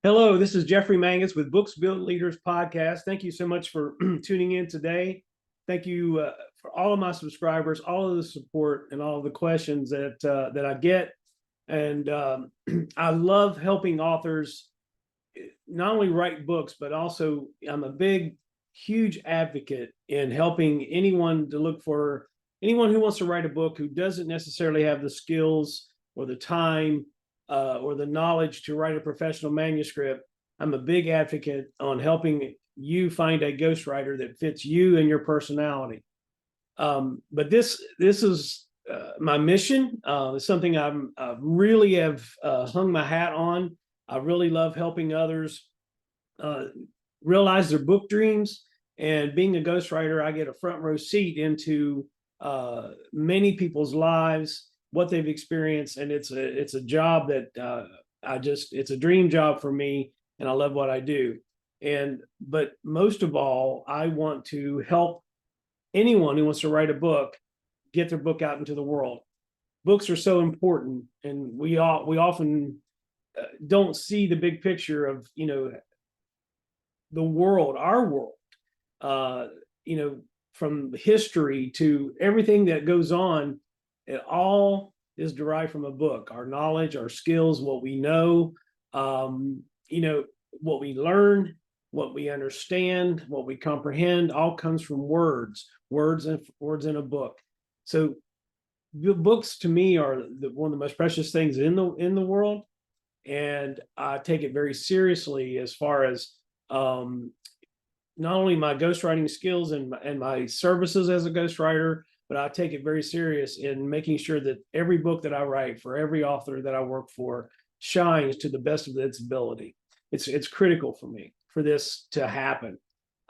Hello, this is Jeffrey Mangus with Books Build Leaders podcast. Thank you so much for tuning in today. Thank you for all of my subscribers, all of the support, and all of the questions that I get. And I love helping authors not only write books, but also I'm a huge advocate in helping anyone who wants to write a book who doesn't necessarily have the skills or the time or the knowledge to write a professional manuscript. I'm a big advocate on helping you find a ghostwriter that fits you and your personality. But this is my mission. It's something I really have hung my hat on. I really love helping others realize their book dreams. And being a ghostwriter, I get a front row seat into many people's lives, what they've experienced, and it's a job that it's a dream job for me, and I love what I do. But most of all, I want to help anyone who wants to write a book get their book out into the world. Books are so important, and we often don't see the big picture of the world, our world. From history to everything that goes on. It all is derived from a book. Our knowledge, our skills, what we know, what we learn, what we understand, what we comprehend, all comes from words in a book. So books to me are one of the most precious things in the world. And I take it very seriously as far as not only my ghostwriting skills and my services as a ghostwriter, but I take it very serious in making sure that every book that I write for every author that I work for shines to the best of its ability. It's critical for me for this to happen.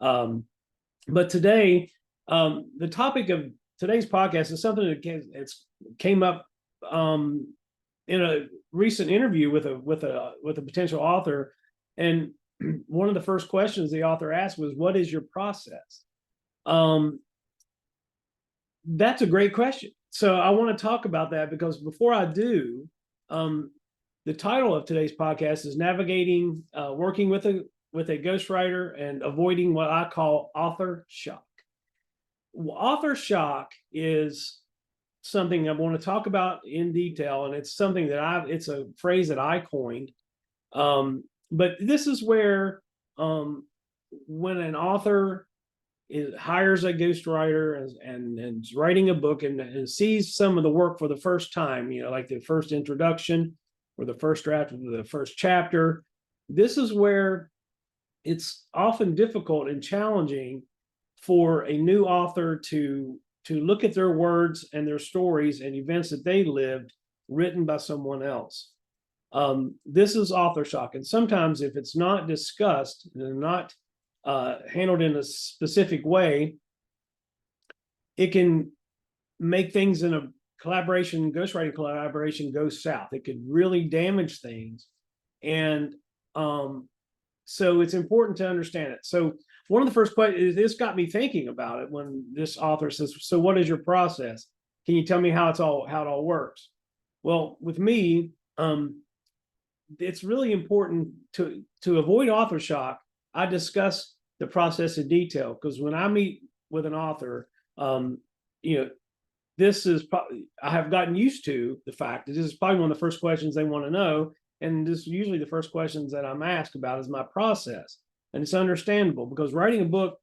But today, the topic of today's podcast is something that came up in a recent interview with a potential author, and one of the first questions the author asked was, "What is your process?" That's a great question. So I want to talk about that, because before I do, the title of today's podcast is Navigating Working with a Ghostwriter and Avoiding What I Call Author Shock. Author shock is something I want to talk about in detail, and it's something that it's a phrase that I coined. But this is where when an author hires a ghostwriter and is writing a book and sees some of the work for the first time, like the first introduction or the first draft of the first chapter, this is where it's often difficult and challenging for a new author to look at their words and their stories and events that they lived written by someone else. This is author shock. And sometimes if it's not discussed and not handled in a specific way, it can make things in a ghostwriting collaboration go south. It could really damage things. And so it's important to understand it. So one of the first questions, this got me thinking about it when this author says, "So what is your process? Can you tell me how it all works?" Well, with me, it's really important to avoid author shock. I discuss the process in detail, because when I meet with an author, this is I have gotten used to the fact that this is probably one of the first questions they want to know, and this is usually the first questions that I'm asked about is my process. And it's understandable, because writing a book,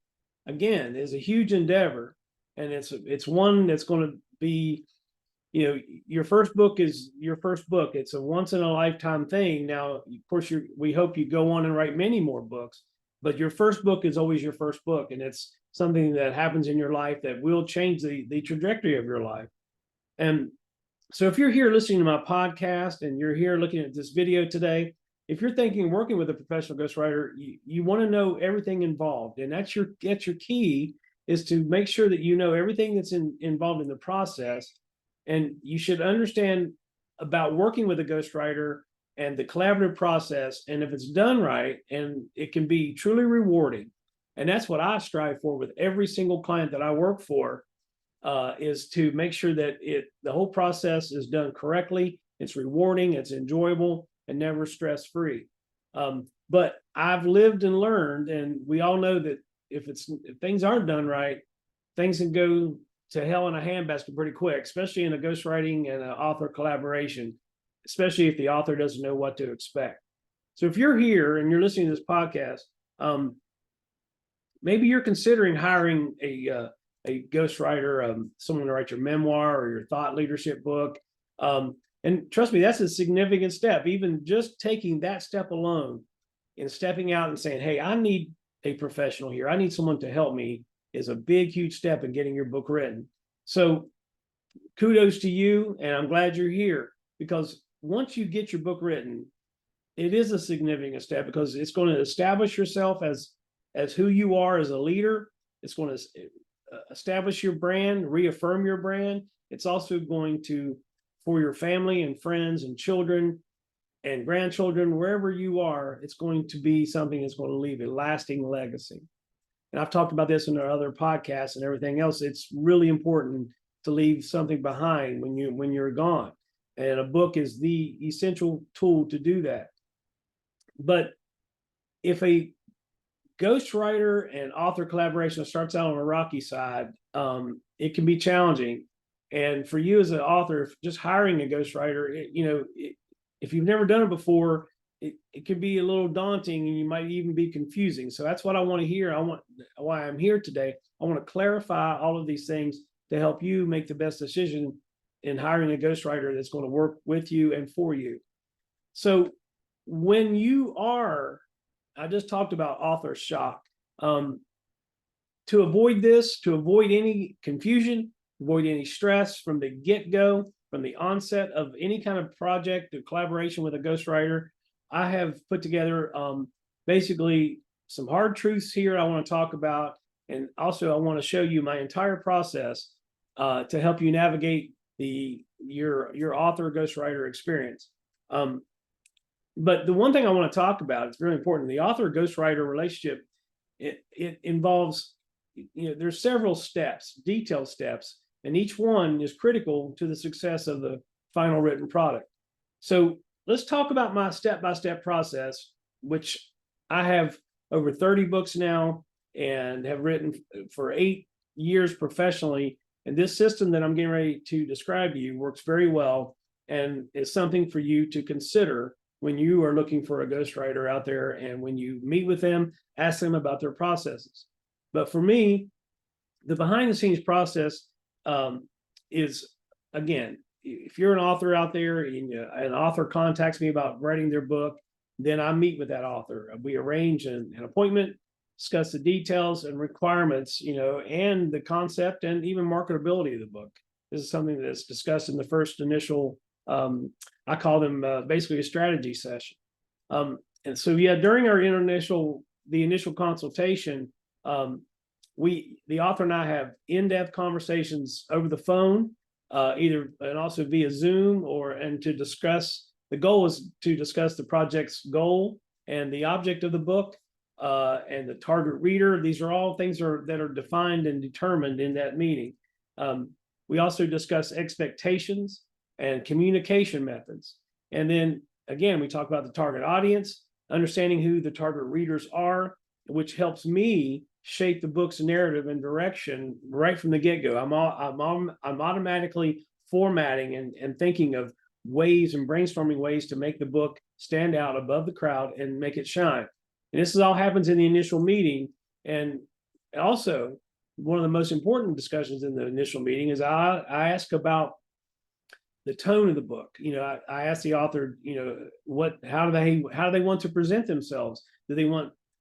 again, is a huge endeavor, and it's one that's going to be, your first book is your first book. It's a once in a lifetime thing. Now, of course, we hope you go on and write many more books, but your first book is always your first book, and it's something that happens in your life that will change the trajectory of your life. And so if you're here listening to my podcast and you're here looking at this video today, if you're thinking working with a professional ghostwriter, you want to know everything involved, and that's your key, is to make sure that you know everything that's involved in the process. And you should understand about working with a ghostwriter and the collaborative process, and if it's done right, and it can be truly rewarding. And that's what I strive for with every single client that I work for, is to make sure that the whole process is done correctly, it's rewarding, it's enjoyable, and never stress-free. But I've lived and learned, and we all know that if things aren't done right, things can go to hell in a handbasket pretty quick, especially in a ghostwriting and an author collaboration, especially if the author doesn't know what to expect. So if you're here and you're listening to this podcast, maybe you're considering hiring a ghostwriter, someone to write your memoir or your thought leadership book. And trust me, that's a significant step. Even just taking that step alone and stepping out and saying, hey, I need a professional here. I need someone to help me is a big, huge step in getting your book written. So kudos to you. And I'm glad you're here, because once you get your book written, it is a significant step, because it's going to establish yourself as who you are as a leader. It's going to establish your brand, reaffirm your brand. It's also going to, for your family and friends and children and grandchildren, wherever you are, it's going to be something that's going to leave a lasting legacy. And I've talked about this in our other podcasts and everything else. It's really important to leave something behind when you're gone. And a book is the essential tool to do that. But if a ghostwriter and author collaboration starts out on a rocky side, it can be challenging. And for you as an author, just hiring a ghostwriter, if you've never done it before, it can be a little daunting, and you might even be confusing. So that's what I want to hear. Why I'm here today. I want to clarify all of these things to help you make the best decision in hiring a ghostwriter that's going to work with you and for you. So when you are, I just talked about author shock. To avoid this, to avoid any confusion, avoid any stress from the get-go, from the onset of any kind of project or collaboration with a ghostwriter, I have put together basically some hard truths here I want to talk about. And also I want to show you my entire process to help you navigate your author ghostwriter experience. But the one thing I want to talk about, it's very important, the author ghostwriter relationship, it involves, there's several steps, detailed steps, and each one is critical to the success of the final written product. So let's talk about my step-by-step process, which I have over 30 books now and have written for 8 years professionally. And this system that I'm getting ready to describe to you works very well, and is something for you to consider when you are looking for a ghostwriter out there, and when you meet with them, ask them about their processes. But for me, the behind-the-scenes process is, again, if you're an author out there and an author contacts me about writing their book, then I meet with that author. We arrange an appointment, discuss the details and requirements, and the concept and even marketability of the book. This is something that's discussed in the first initial, I call them basically a strategy session. And so, during the initial consultation, the author and I have in-depth conversations over the phone, and also via Zoom, and to discuss, the goal is to discuss the project's goal and the object of the book, and the target reader. These are all things that are defined and determined in that meeting. We also discuss expectations and communication methods. And then again, we talk about the target audience, understanding who the target readers are, which helps me shape the book's narrative and direction right from the get-go. I'm automatically formatting and thinking of ways and brainstorming ways to make the book stand out above the crowd and make it shine. And this all happens in the initial meeting. And also, one of the most important discussions in the initial meeting is I ask about the tone of the book. I ask the author, how do they want to present themselves?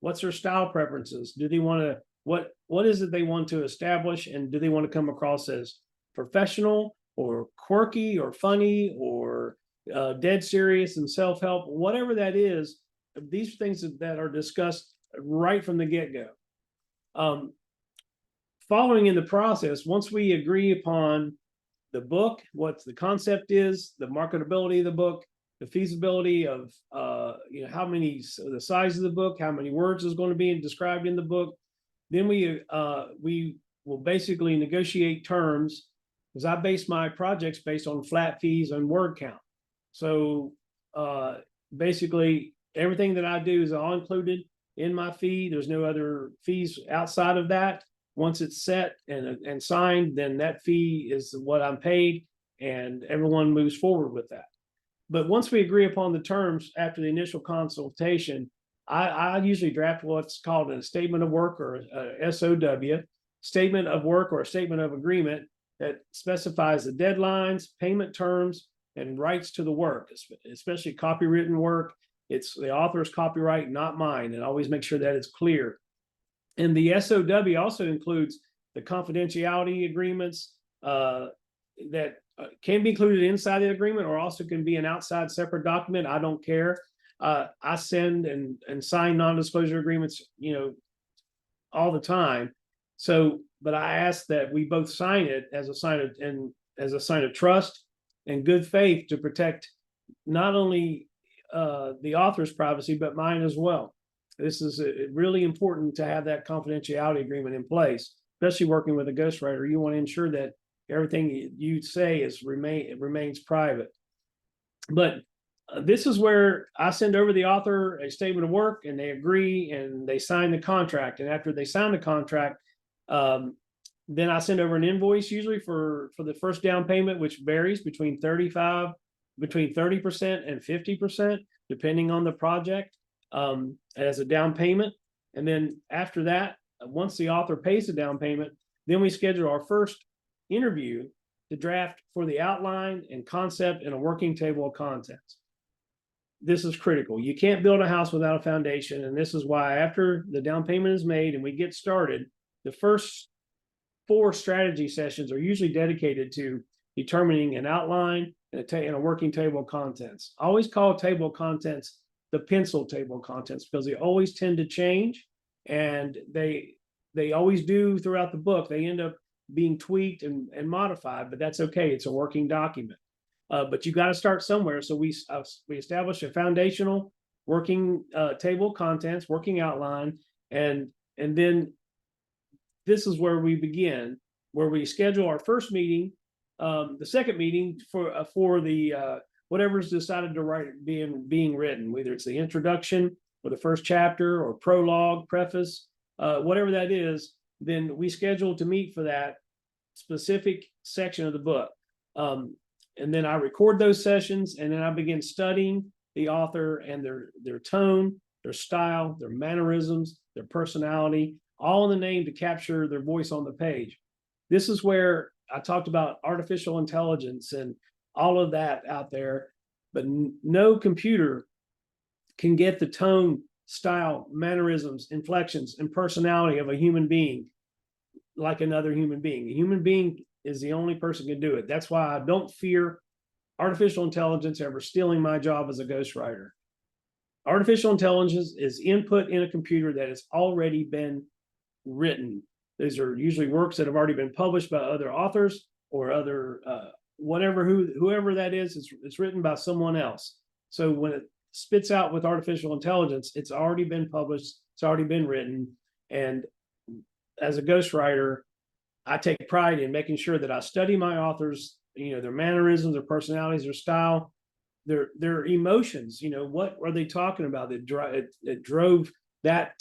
What's their style preferences? Do they want to, what is it they want to establish? And do they want to come across as professional or quirky or funny or dead serious and self-help? Whatever that is, these are things that are discussed right from the get-go. Following in the process, once we agree upon the book, what the concept is, the marketability of the book, the feasibility of the size of the book, how many words is going to be described in the book, then we will basically negotiate terms, because I base my projects based on flat fees and word count. So basically, everything that I do is all included in my fee. There's no other fees outside of that. Once it's set and signed, then that fee is what I'm paid, and everyone moves forward with that. But once we agree upon the terms after the initial consultation, I usually draft what's called a statement of work, or a SOW, statement of work or a statement of agreement, that specifies the deadlines, payment terms, and rights to the work, especially copywritten work. It's the author's copyright, not mine, and always make sure that it's clear. And the SOW also includes the confidentiality agreements that can be included inside the agreement, or also can be an outside separate document. I don't care. I send and sign non-disclosure agreements, all the time. So, but I ask that we both sign it as a sign of trust and good faith, to protect not only the author's privacy, but mine as well. This is really important to have that confidentiality agreement in place, especially working with a ghostwriter. You want to ensure that everything you say remains private. But this is where I send over the author a statement of work, and they agree and they sign the contract. And after they sign the contract, then I send over an invoice, usually for the first down payment, which varies between 30% and 50%, depending on the project, as a down payment. And then after that, once the author pays the down payment, then we schedule our first interview to draft for the outline and concept and a working table of contents. This is critical. You can't build a house without a foundation. And this is why, after the down payment is made and we get started, the first 4 strategy sessions are usually dedicated to determining an outline and a working table of contents. I always call a table of contents the pencil table of contents, because they always tend to change, and they always do throughout the book. They end up being tweaked and modified, but that's okay. It's a working document. But you got to start somewhere. So we establish a foundational working table of contents, working outline, and then this is where we begin, where we schedule our first meeting, the second meeting for the whatever's decided to write being written, whether it's the introduction or the first chapter or prologue, preface, whatever that is. Then we schedule to meet for that specific section of the book. And then I record those sessions, and then I begin studying the author and their tone, their style, their mannerisms, their personality, all in the name to capture their voice on the page. This is where I talked about artificial intelligence and all of that out there, but no computer can get the tone, style, mannerisms, inflections, and personality of a human being like another human being. A human being is the only person who can do it. That's why I don't fear artificial intelligence ever stealing my job as a ghostwriter. Artificial intelligence is input in a computer that has already been written. These are usually works that have already been published by other authors or other whoever that is. It's written by someone else. So when it spits out with artificial intelligence, it's already been published, it's already been written. And as a ghostwriter, I take pride in making sure that I study my authors, their mannerisms, their personalities, their style, their emotions. What are they talking about that drove that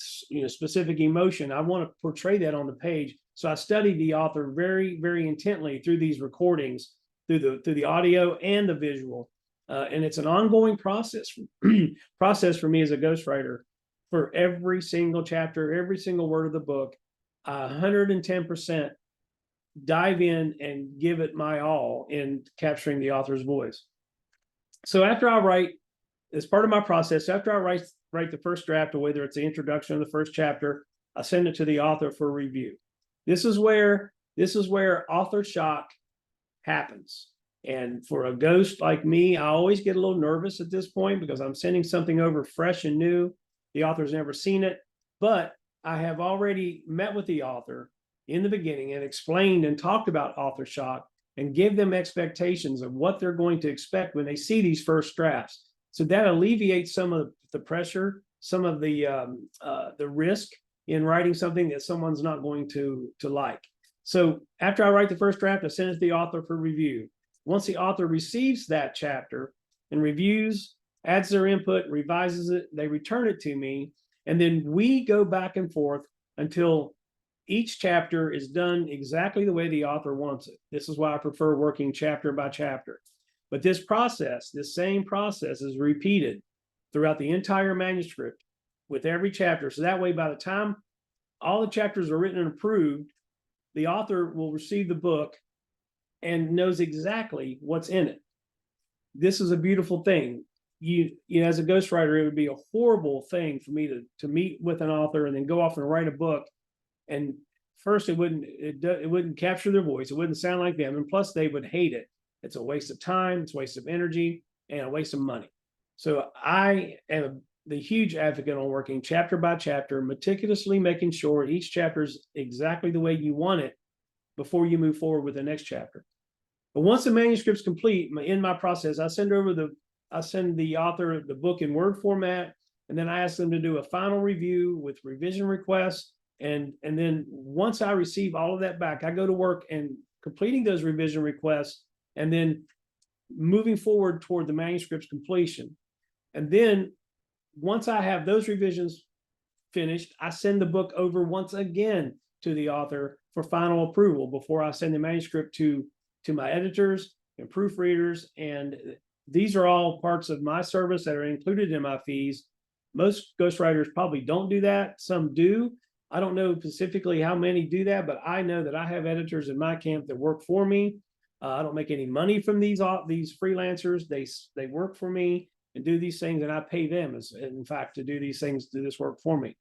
specific emotion? I want to portray that on the page. So I studied the author very, very intently through these recordings, through the audio and the visual. And it's an ongoing process for me as a ghostwriter. For every single chapter, every single word of the book, 110% dive in and give it my all in capturing the author's voice. So after I write, as part of my process, after I write the first draft, or whether it's the introduction of the first chapter, I send it to the author for review. This is where author shock happens. And for a ghost like me, I always get a little nervous at this point, because I'm sending something over fresh and new. The author's never seen it, but I have already met with the author in the beginning and explained and talked about author shock and give them expectations of what they're going to expect when they see these first drafts. So that alleviates some of the pressure, some of the risk in writing something that someone's not going to like. So after I write the first draft, I send it to the author for review. Once the author receives that chapter and reviews adds their input, revises it, they return it to me, and then we go back and forth until each chapter is done exactly the way the author wants it. This is why I prefer working chapter by chapter. But this process, this same process, is repeated throughout the entire manuscript with every chapter. So that way, by the time all the chapters are written and approved, the author will receive the book and knows exactly what's in it. This is a beautiful thing. You know, as a ghostwriter, it would be a horrible thing for me to meet with an author and then go off and write a book. And first, it wouldn't capture their voice. It wouldn't sound like them. And plus, they would hate it. It's a waste of time. It's a waste of energy and a waste of money. So I am the huge advocate on working chapter by chapter, meticulously making sure each chapter is exactly the way you want it before you move forward with the next chapter. But once the manuscript's complete, in my process, I send the author the book in Word format, and then I ask them to do a final review with revision requests. And then once I receive all of that back, I go to work and completing those revision requests and then moving forward toward the manuscript's completion. And then once I have those revisions finished, I send the book over once again to the author for final approval before I send the manuscript to my editors and proofreaders. And these are all parts of my service that are included in my fees. Most ghostwriters probably don't do that. Some do. I don't know specifically how many do that, but I know that I have editors in my camp that work for me. I don't make any money from these freelancers. They work for me and do these things, and I pay them, in fact, to do these things, do this work for me.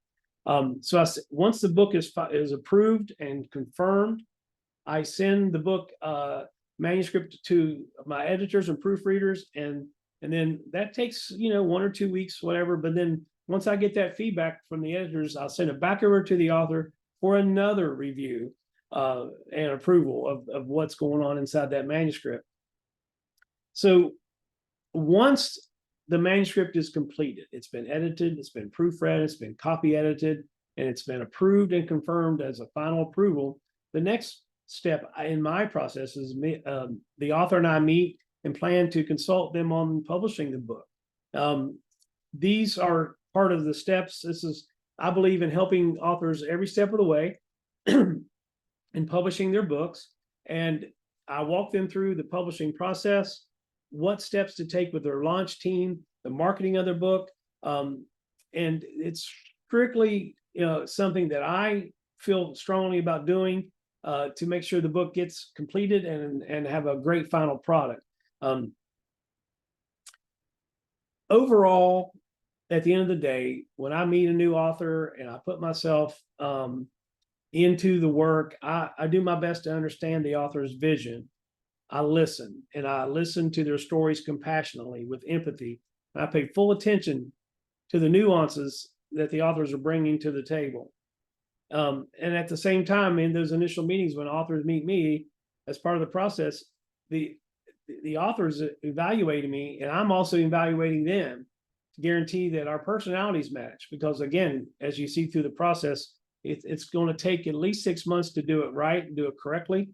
So once the book is approved and confirmed, I send the book manuscript to my editors and proofreaders, and then that takes 1 or 2 weeks, whatever. But then once I get that feedback from the editors, I'll send it back over to the author for another review and approval of what's going on inside that manuscript. So once the manuscript is completed, it's been edited, it's been proofread, it's been copy edited, and it's been approved and confirmed as a final approval, the next step in my process is the author and I meet and plan to consult them on publishing the book. These are part of the steps. I believe in helping authors every step of the way in publishing their books. And I walk them through the publishing process, what steps to take with their launch team, the marketing of their book. And it's strictly something that I feel strongly about doing to make sure the book gets completed and have a great final product. Overall, at the end of the day, when I meet a new author and I put myself into the work, I do my best to understand the author's vision. I listen, and I listen to their stories compassionately with empathy. I pay full attention to the nuances that the authors are bringing to the table. And at the same time, in those initial meetings, when authors meet me, as part of the process, the authors evaluating me, and I'm also evaluating them to guarantee that our personalities match. Because again, as you see through the process, it's going to take at least 6 months to do it right and do it correctly.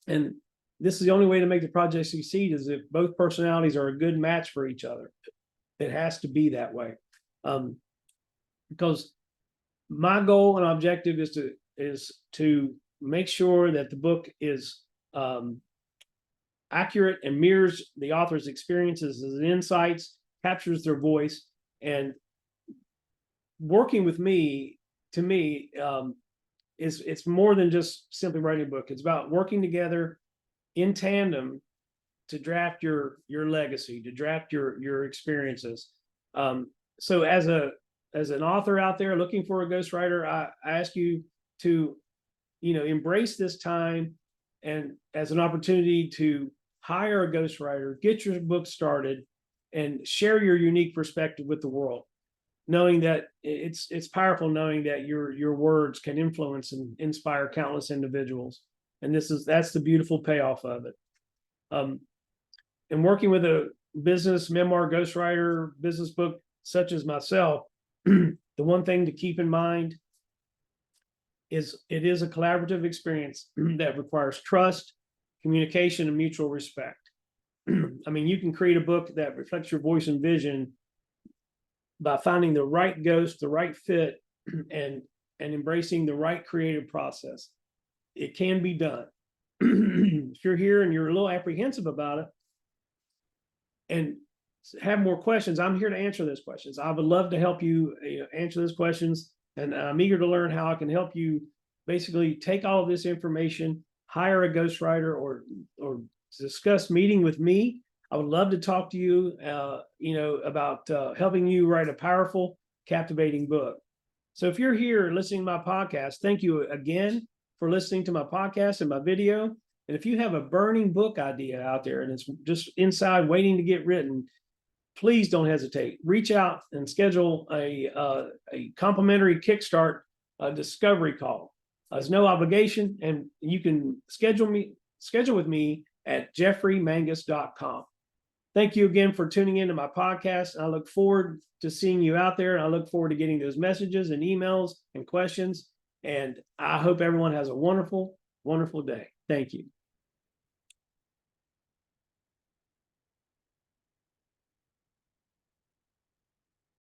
And this is the only way to make the project succeed, is if both personalities are a good match for each other. It has to be that way. Because my goal and objective is to make sure that the book is accurate and mirrors the author's experiences and insights, captures their voice. And working with me, to me, it's more than just simply writing a book. It's about working together in tandem to draft your legacy, to draft your experiences. So as an author out there looking for a ghostwriter, I ask you to, embrace this time and as an opportunity to hire a ghostwriter, get your book started, and share your unique perspective with the world, knowing that it's powerful, knowing that your words can influence and inspire countless individuals. And that's the beautiful payoff of it. And working with a business memoir ghostwriter, business book such as myself, the one thing to keep in mind is it is a collaborative experience that requires trust, communication, and mutual respect. I mean, you can create a book that reflects your voice and vision by finding the right ghost, the right fit, and embracing the right creative process. It can be done. If you're here and you're a little apprehensive about it and have more questions, I'm here to answer those questions. I would love to help you, answer those questions, and I'm eager to learn how I can help you basically take all of this information, hire a ghostwriter, or discuss meeting with me. I would love to talk to you, about helping you write a powerful, captivating book. So if you're here listening to my podcast, thank you again for listening to my podcast and my video. And if you have a burning book idea out there and it's just inside waiting to get written, please don't hesitate. Reach out and schedule a complimentary Kickstart discovery call. There's no obligation, and you can schedule with me at jeffreymangus.com. Thank you again for tuning into my podcast. I look forward to seeing you out there, and I look forward to getting those messages and emails and questions. And I hope everyone has a wonderful, wonderful day. Thank you.